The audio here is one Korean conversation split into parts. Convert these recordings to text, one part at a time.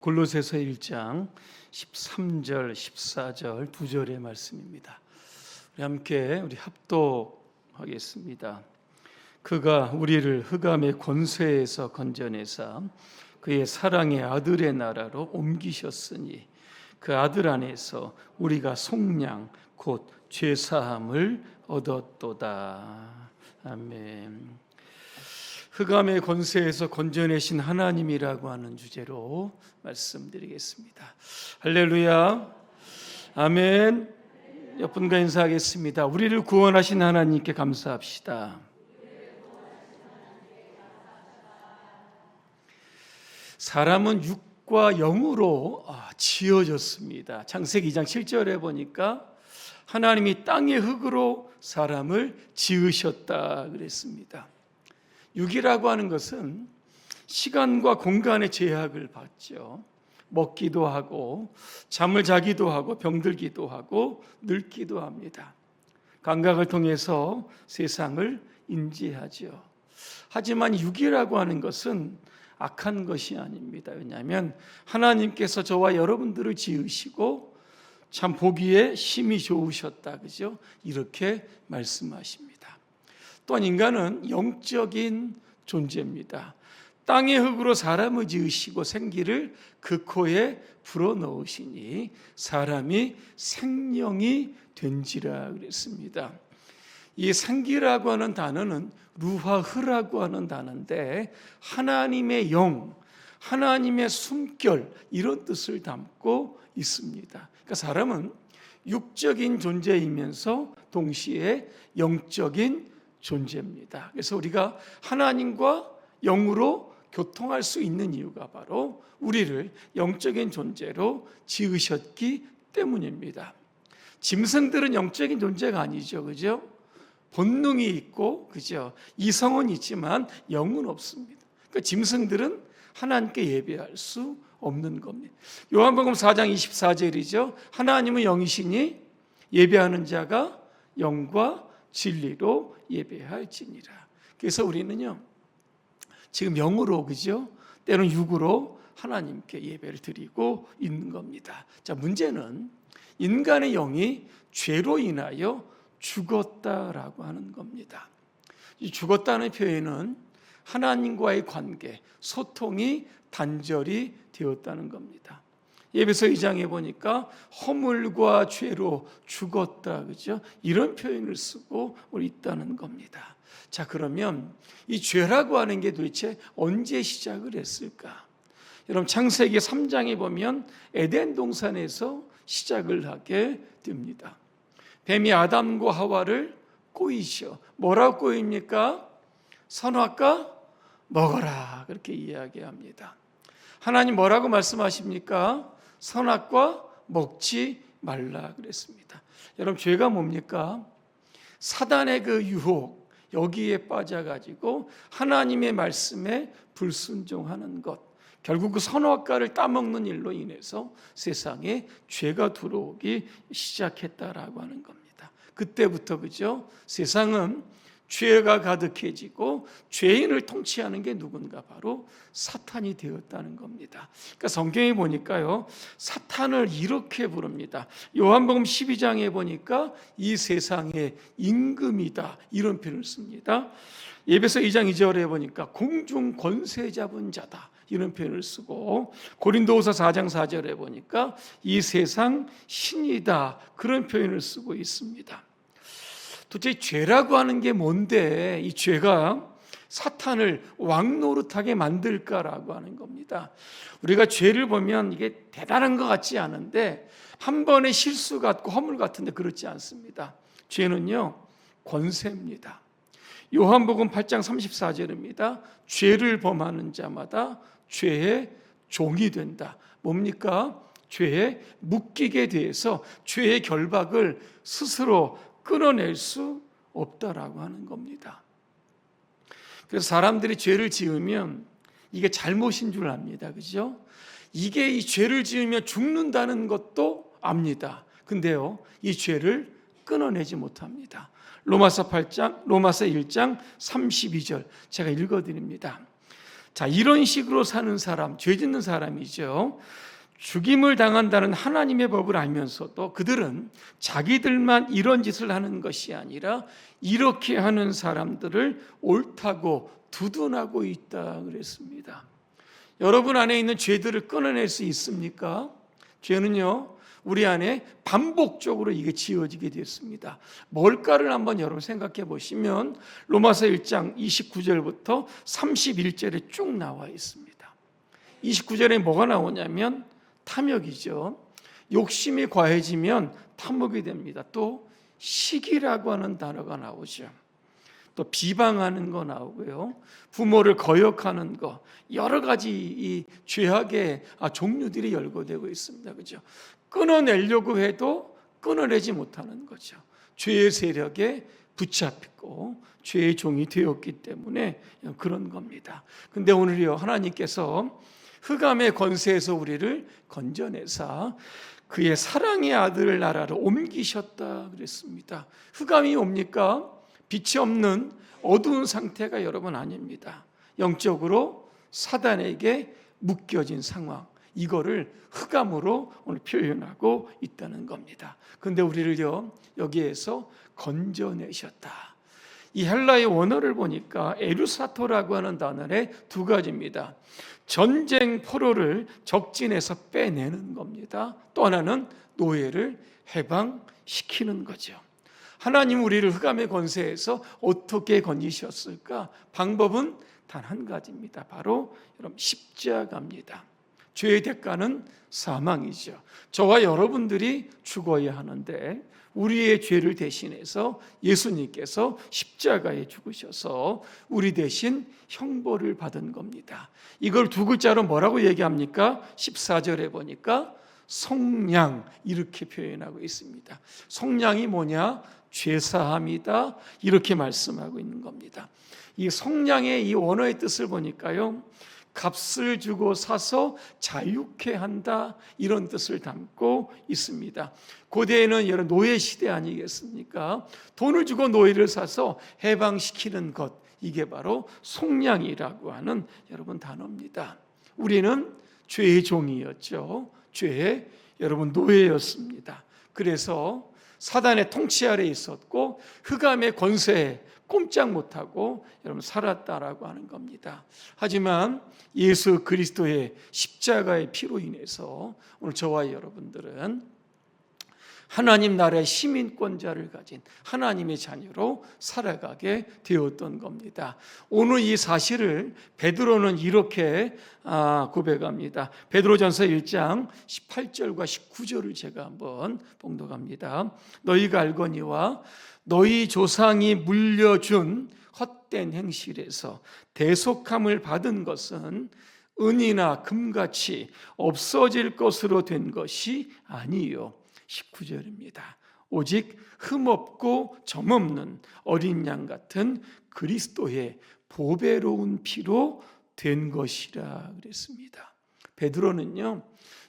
골로새서 1장 13절, 14절 두 절의 말씀입니다. 우리 함께 합독하겠습니다. 그가 우리를 흑암의 권세에서 건져내사 그의 사랑의 아들의 나라로 옮기셨으니 그 아들 안에서 우리가 속량 곧 죄사함을 얻었도다. 아멘. 흑암의 권세에서 건져내신 하나님이라고 하는 주제로 말씀드리겠습니다. 할렐루야, 아멘. 옆분과 인사하겠습니다. 우리를 구원하신 하나님께 감사합시다. 사람은 육과 영으로 지어졌습니다. 창세기 2장 7절에 보니까 하나님이 땅의 흙으로 사람을 지으셨다 그랬습니다. 육이라고 하는 것은 시간과 공간의 제약을 받죠. 먹기도 하고 잠을 자기도 하고 병들기도 하고 늙기도 합니다. 감각을 통해서 세상을 인지하죠. 하지만 육이라고 하는 것은 악한 것이 아닙니다. 왜냐하면 하나님께서 저와 여러분들을 지으시고 참 보기에 심히 좋으셨다, 그죠? 이렇게 말씀하십니다. 또한 인간은 영적인 존재입니다. 땅의 흙으로 사람을 지으시고 생기를 그 코에 불어넣으시니 사람이 생명이 된지라 그랬습니다. 이 생기라고 하는 단어는 루하흐라고 하는 단어인데 하나님의 영, 하나님의 숨결 이런 뜻을 담고 있습니다. 그러니까 사람은 육적인 존재이면서 동시에 영적인 존재입니다. 그래서 우리가 하나님과 영으로 교통할 수 있는 이유가 바로 우리를 영적인 존재로 지으셨기 때문입니다. 짐승들은 영적인 존재가 아니죠, 그죠? 본능이 있고, 그죠? 이성은 있지만 영은 없습니다. 그러니까 짐승들은 하나님께 예배할 수 없는 겁니다. 요한복음 4장 24절이죠. 하나님은 영이시니 예배하는 자가 영과 진리로 예배할지니라. 그래서 우리는요, 지금 영으로, 그죠? 때로는 육으로 하나님께 예배를 드리고 있는 겁니다. 자, 문제는 인간의 영이 죄로 인하여 죽었다라고 하는 겁니다. 이 죽었다는 표현은 하나님과의 관계, 소통이 단절이 되었다는 겁니다. 에베소 2장에 보니까 허물과 죄로 죽었다, 그죠? 이런 표현을 쓰고 있다는 겁니다. 자, 그러면 이 죄라고 하는 게 도대체 언제 시작을 했을까? 여러분, 창세기 3장에 보면 에덴 동산에서 시작을 하게 됩니다. 뱀이 아담과 하와를 꼬이셔. 뭐라고 꼬입니까? 선악과 먹어라, 그렇게 이야기합니다. 하나님 뭐라고 말씀하십니까? 선악과 먹지 말라 그랬습니다. 여러분, 죄가 뭡니까? 사단의 그 유혹, 여기에 빠져가지고 하나님의 말씀에 불순종하는 것, 결국 그 선악과를 따먹는 일로 인해서 세상에 죄가 들어오기 시작했다라고 하는 겁니다. 그때부터, 그죠? 세상은 죄가 가득해지고 죄인을 통치하는 게 누군가? 바로 사탄이 되었다는 겁니다. 그러니까 성경에 보니까요, 사탄을 이렇게 부릅니다. 요한복음 12장에 보니까 이 세상의 임금이다, 이런 표현을 씁니다. 에베소 2장 2절에 보니까 공중 권세 잡은 자다, 이런 표현을 쓰고, 고린도후서 4장 4절에 보니까 이 세상 신이다, 그런 표현을 쓰고 있습니다. 도대체 죄라고 하는 게 뭔데 이 죄가 사탄을 왕노릇하게 만들까라고 하는 겁니다. 우리가 죄를 보면 이게 대단한 것 같지 않은데 한 번의 실수 같고 허물 같은데 그렇지 않습니다. 죄는요, 권세입니다. 요한복음 8장 34절입니다. 죄를 범하는 자마다 죄의 종이 된다. 뭡니까? 죄에 묶이게 돼서 죄의 결박을 스스로 끊어낼 수 없다라고 하는 겁니다. 그래서 사람들이 죄를 지으면 이게 잘못인 줄 압니다. 그죠? 이게 이 죄를 지으면 죽는다는 것도 압니다. 근데요, 이 죄를 끊어내지 못합니다. 로마서 1장 32절 제가 읽어드립니다. 자, 이런 식으로 사는 사람, 죄 짓는 사람이죠. 죽임을 당한다는 하나님의 법을 알면서도 그들은 자기들만 이런 짓을 하는 것이 아니라 이렇게 하는 사람들을 옳다고 두둔하고 있다 그랬습니다. 여러분 안에 있는 죄들을 끊어낼 수 있습니까? 죄는요, 우리 안에 반복적으로 이게 지어지게 됐습니다. 뭘까를 한번 여러분 생각해 보시면 로마서 1장 29절부터 31절에 쭉 나와 있습니다. 29절에 뭐가 나오냐면 탐욕이죠. 욕심이 과해지면 탐욕이 됩니다. 또 시기라고 하는 단어가 나오죠. 또 비방하는 거 나오고요. 부모를 거역하는 거, 여러 가지 이 죄악의 종류들이 열거되고 있습니다. 그죠? 끊어내려고 해도 끊어내지 못하는 거죠. 죄의 세력에 붙잡히고 죄의 종이 되었기 때문에 그런 겁니다. 근데 오늘요, 하나님께서 흑암의 권세에서 우리를 건져내사 그의 사랑의 아들 나라로 옮기셨다 그랬습니다. 흑암이 뭡니까? 빛이 없는 어두운 상태가 여러분 아닙니다. 영적으로 사단에게 묶여진 상황, 이거를 흑암으로 오늘 표현하고 있다는 겁니다. 근데 우리를요, 여기에서 건져내셨다. 이 헬라의 원어를 보니까 에루사토라고 하는 단어의 두 가지입니다. 전쟁 포로를 적진에서 빼내는 겁니다. 또 하나는 노예를 해방시키는 거죠. 하나님 우리를 흑암의 권세에서 어떻게 건지셨을까? 방법은 단 한 가지입니다. 바로 여러분 십자가입니다. 죄의 대가는 사망이죠. 저와 여러분들이 죽어야 하는데 우리의 죄를 대신해서 예수님께서 십자가에 죽으셔서 우리 대신 형벌을 받은 겁니다. 이걸 두 글자로 뭐라고 얘기합니까? 14절에 보니까 속량, 이렇게 표현하고 있습니다. 속량이 뭐냐? 죄사함이다, 이렇게 말씀하고 있는 겁니다. 이 속량의 이 원어의 뜻을 보니까요, 값을 주고 사서 자유케 한다, 이런 뜻을 담고 있습니다. 고대에는 여러 노예 시대 아니겠습니까? 돈을 주고 노예를 사서 해방시키는 것, 이게 바로 속량이라고 하는 여러분 단어입니다. 우리는 죄의 종이었죠. 죄의 여러분 노예였습니다. 그래서 사단의 통치 아래 있었고 흑암의 권세에 꼼짝 못하고 여러분 살았다라고 하는 겁니다. 하지만 예수 그리스도의 십자가의 피로 인해서 오늘 저와 여러분들은 하나님 나라의 시민권자를 가진 하나님의 자녀로 살아가게 되었던 겁니다. 오늘 이 사실을 베드로는 이렇게 고백합니다. 베드로전서 1장 18절과 19절을 제가 한번 봉독합니다. 너희가 알거니와 너희 조상이 물려준 헛된 행실에서 대속함을 받은 것은 은이나 금같이 없어질 것으로 된 것이 아니요 19절입니다. 오직 흠없고 점없는 어린 양 같은 그리스도의 보배로운 피로 된 것이라 그랬습니다. 베드로는요,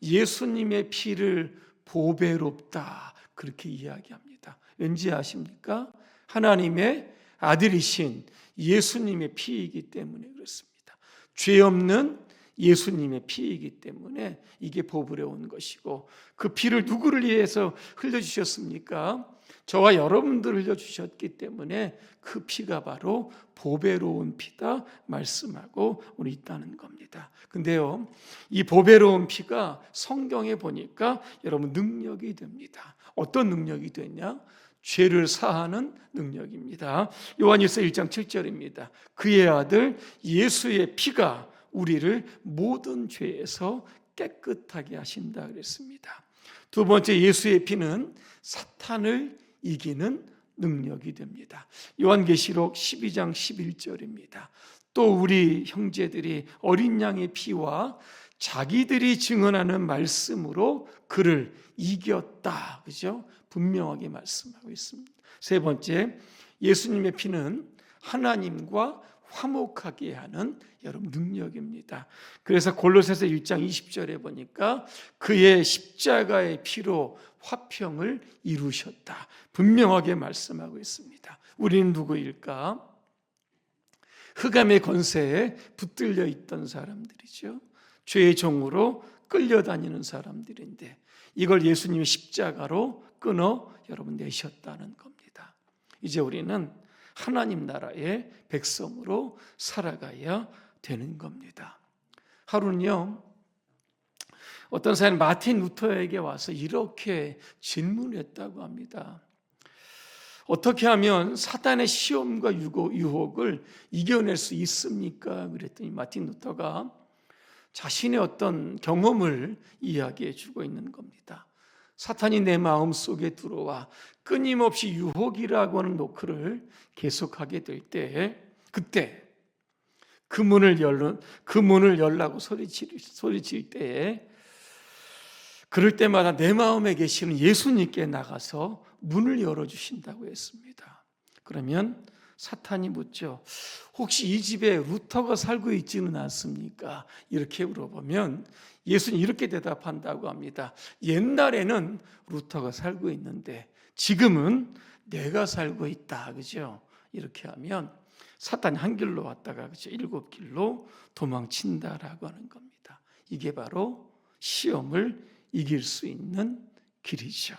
예수님의 피를 보배롭다 그렇게 이야기합니다. 왠지 아십니까? 하나님의 아들이신 예수님의 피이기 때문에 그렇습니다. 죄 없는 예수님의 피이기 때문에 이게 보배로운 것이고, 그 피를 누구를 위해서 흘려주셨습니까? 저와 여러분들을 흘려주셨기 때문에 그 피가 바로 보배로운 피다 말씀하고 우리 있다는 겁니다. 근데요, 이 보배로운 피가 성경에 보니까 여러분 능력이 됩니다. 어떤 능력이 되냐? 죄를 사하는 능력입니다. 요한일서 1장 7절입니다. 그의 아들 예수의 피가 우리를 모든 죄에서 깨끗하게 하신다 그랬습니다. 두 번째, 예수의 피는 사탄을 이기는 능력이 됩니다. 요한계시록 12장 11절입니다. 또 우리 형제들이 어린 양의 피와 자기들이 증언하는 말씀으로 그를 이겼다. 그죠? 분명하게 말씀하고 있습니다. 세 번째, 예수님의 피는 하나님과 화목하게 하는 여러분 능력입니다. 그래서 골로새서 1장 20절에 보니까 그의 십자가의 피로 화평을 이루셨다. 분명하게 말씀하고 있습니다. 우리는 누구일까? 흑암의 권세에 붙들려 있던 사람들이죠. 죄의 종으로 끌려다니는 사람들인데 이걸 예수님이 십자가로 끊어 여러분 내셨다는 겁니다. 이제 우리는 하나님 나라의 백성으로 살아가야 되는 겁니다. 하루는요, 어떤 사람이 마틴 루터에게 와서 이렇게 질문했다고 합니다. 어떻게 하면 사단의 시험과 유혹을 이겨낼 수 있습니까? 그랬더니 마틴 루터가 자신의 어떤 경험을 이야기해 주고 있는 겁니다. 사탄이 내 마음 속에 들어와 끊임없이 유혹이라고 하는 노크를 계속하게 될 때, 그때 그 문을 열라고 소리칠 때에, 그럴 때마다 내 마음에 계시는 예수님께 나가서 문을 열어주신다고 했습니다. 그러면 사탄이 묻죠. 혹시 이 집에 루터가 살고 있지는 않습니까? 이렇게 물어보면 예수는 이렇게 대답한다고 합니다. 옛날에는 루터가 살고 있는데 지금은 내가 살고 있다. 그죠? 이렇게 하면 사탄이 한 길로 왔다가 그죠? 7길로 도망친다라고 하는 겁니다. 이게 바로 시험을 이길 수 있는 길이죠.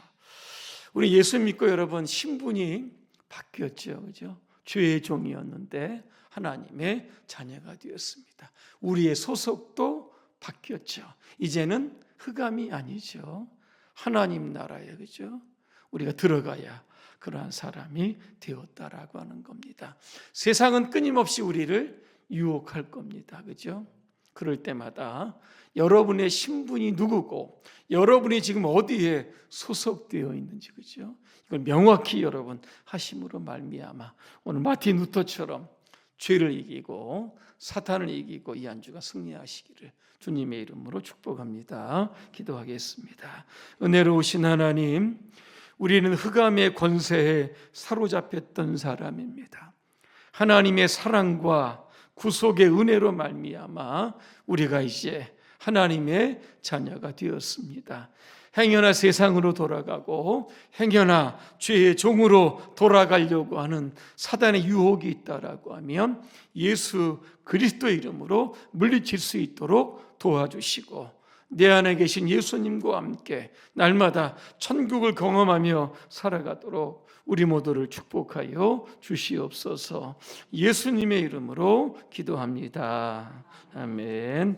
우리 예수 믿고 여러분 신분이 바뀌었죠. 그죠? 죄의 종이었는데 하나님의 자녀가 되었습니다. 우리의 소속도 바뀌었죠. 이제는 흑암이 아니죠. 하나님 나라에 그죠? 우리가 들어가야 그러한 사람이 되었다라고 하는 겁니다. 세상은 끊임없이 우리를 유혹할 겁니다. 그죠? 그럴 때마다 여러분의 신분이 누구고 여러분이 지금 어디에 소속되어 있는지 그죠? 이걸 명확히 여러분 하심으로 말미암아 오늘 마틴 루터처럼 죄를 이기고 사탄을 이기고 이 한 주가 승리하시기를 주님의 이름으로 축복합니다. 기도하겠습니다. 은혜로우신 하나님, 우리는 흑암의 권세에 사로잡혔던 사람입니다. 하나님의 사랑과 구속의 은혜로 말미암아 우리가 이제 하나님의 자녀가 되었습니다. 행여나 세상으로 돌아가고 행여나 죄의 종으로 돌아가려고 하는 사단의 유혹이 있다라고 하면 예수 그리스도의 이름으로 물리칠 수 있도록 도와주시고 내 안에 계신 예수님과 함께 날마다 천국을 경험하며 살아가도록 우리 모두를 축복하여 주시옵소서. 예수님의 이름으로 기도합니다. 아멘.